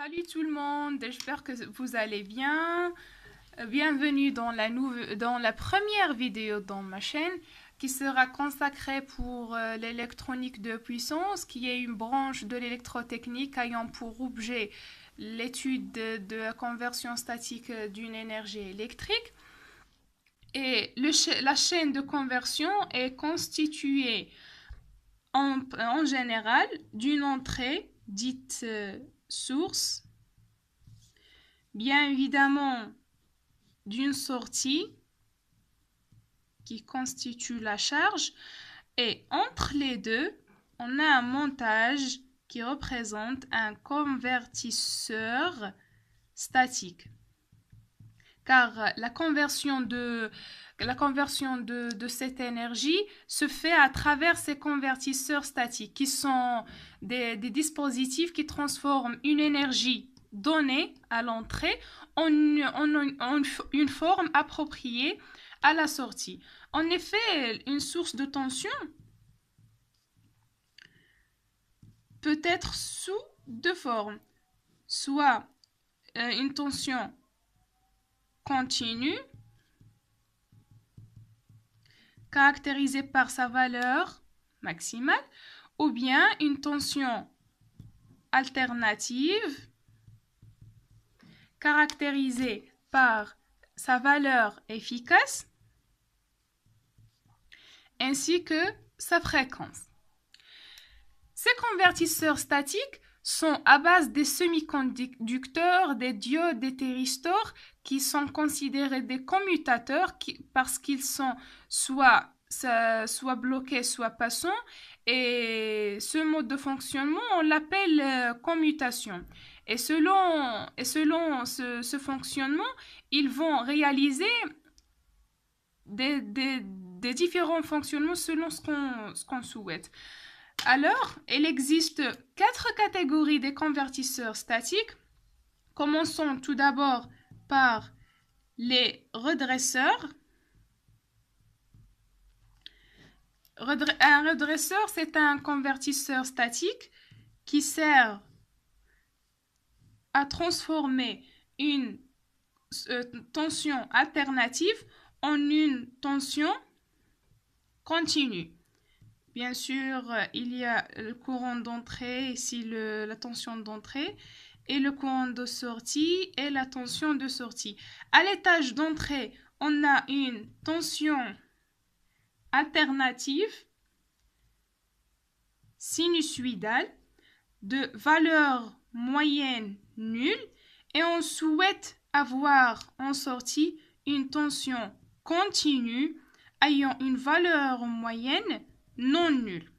Salut tout le monde, j'espère que vous allez bien. Bienvenue dans la première vidéo dans ma chaîne qui sera consacrée pour l'électronique de puissance, qui est une branche de l'électrotechnique ayant pour objet l'étude de la conversion statique d'une énergie électrique. Et la chaîne de conversion est constituée en général d'une entrée dite source, bien évidemment d'une sortie qui constitue la charge, et entre les deux, on a un montage qui représente un convertisseur statique. Car la conversion de cette énergie se fait à travers ces convertisseurs statiques, qui sont des dispositifs qui transforment une énergie donnée à l'entrée en une forme appropriée à la sortie. En effet, une source de tension peut être sous deux formes, soit une tension continue, caractérisée par sa valeur maximale, ou bien une tension alternative, caractérisée par sa valeur efficace, ainsi que sa fréquence. Ces convertisseurs statiques sont à base des semi-conducteurs, des diodes, des thyristors, qui sont considérés des commutateurs parce qu'ils sont soit bloqués, soit passants. Et ce mode de fonctionnement, on l'appelle commutation. Et selon ce fonctionnement, ils vont réaliser des différents fonctionnements selon ce qu'on souhaite. Alors, il existe 4 catégories de convertisseurs statiques. Commençons tout d'abord par les redresseurs. Un redresseur, c'est un convertisseur statique qui sert à transformer une tension alternative en une tension continue. Bien sûr, il y a le courant d'entrée, ici la tension d'entrée, et le courant de sortie et la tension de sortie. À l'étage d'entrée, on a une tension alternative sinusoïdale de valeur moyenne nulle, et on souhaite avoir en sortie une tension continue ayant une valeur moyenne non nulle.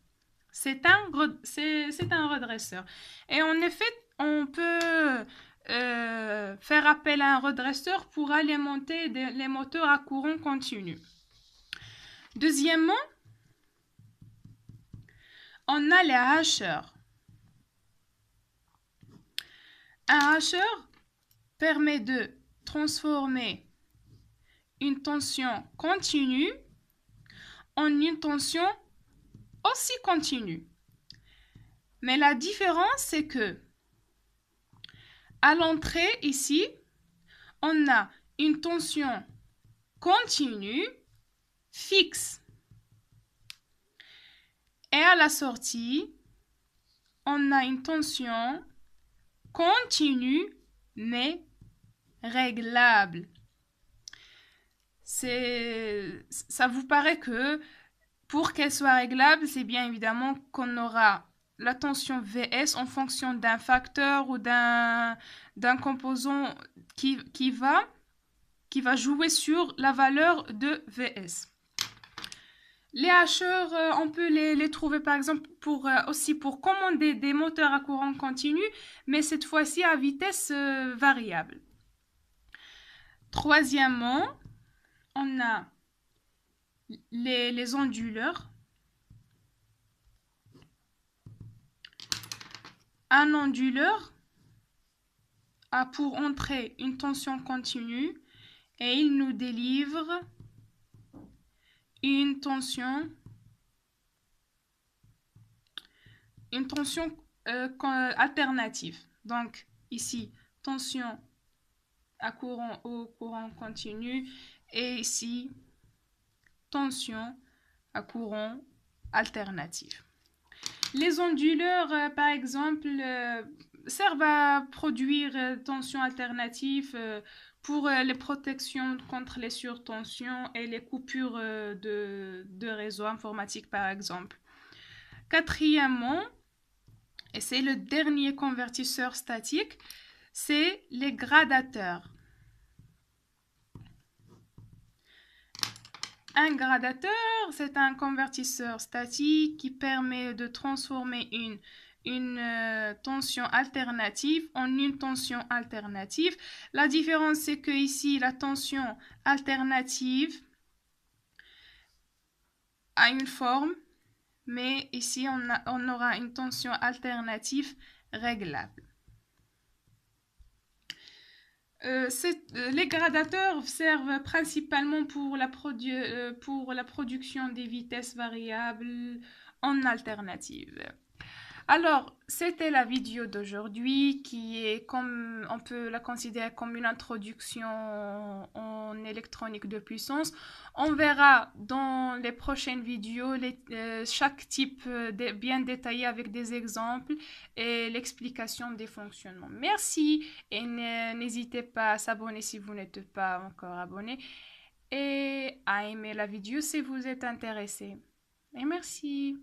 C'est un redresseur. Et en effet, on peut faire appel à un redresseur pour alimenter les moteurs à courant continu. Deuxièmement, on a les hacheurs. Un hacheur permet de transformer une tension continue en une tension aussi continue. Mais la différence, c'est que à l'entrée, ici, on a une tension continue, fixe. Et à la sortie, on a une tension continue, mais réglable. Ça vous paraît que pour qu'elle soit réglable, c'est bien évidemment qu'on aura la tension Vs en fonction d'un facteur ou d'un composant qui va jouer sur la valeur de Vs. Les hacheurs, on peut les trouver par exemple aussi pour commander des moteurs à courant continu, mais cette fois-ci à vitesse variable. Troisièmement, on a les onduleurs. Un onduleur a pour entrée une tension continue et il nous délivre une tension alternative. Donc, ici, tension à courant au courant continu et ici, tension à courant alternatif. Les onduleurs, par exemple, servent à produire tension alternative pour les protections contre les surtensions et les coupures de réseau informatique, par exemple. Quatrièmement, et c'est le dernier convertisseur statique, c'est les gradateurs. Un gradateur, c'est un convertisseur statique qui permet de transformer une tension alternative en une tension alternative. La différence, c'est que ici, la tension alternative a une forme, mais ici, on aura une tension alternative réglable. Les gradateurs servent principalement pour la production des vitesses variables en alternative. Alors, c'était la vidéo d'aujourd'hui qui est comme, on peut la considérer comme une introduction en électronique de puissance. On verra dans les prochaines vidéos chaque type bien détaillé avec des exemples et l'explication des fonctionnements. Merci et n'hésitez pas à s'abonner si vous n'êtes pas encore abonné et à aimer la vidéo si vous êtes intéressé. Et merci.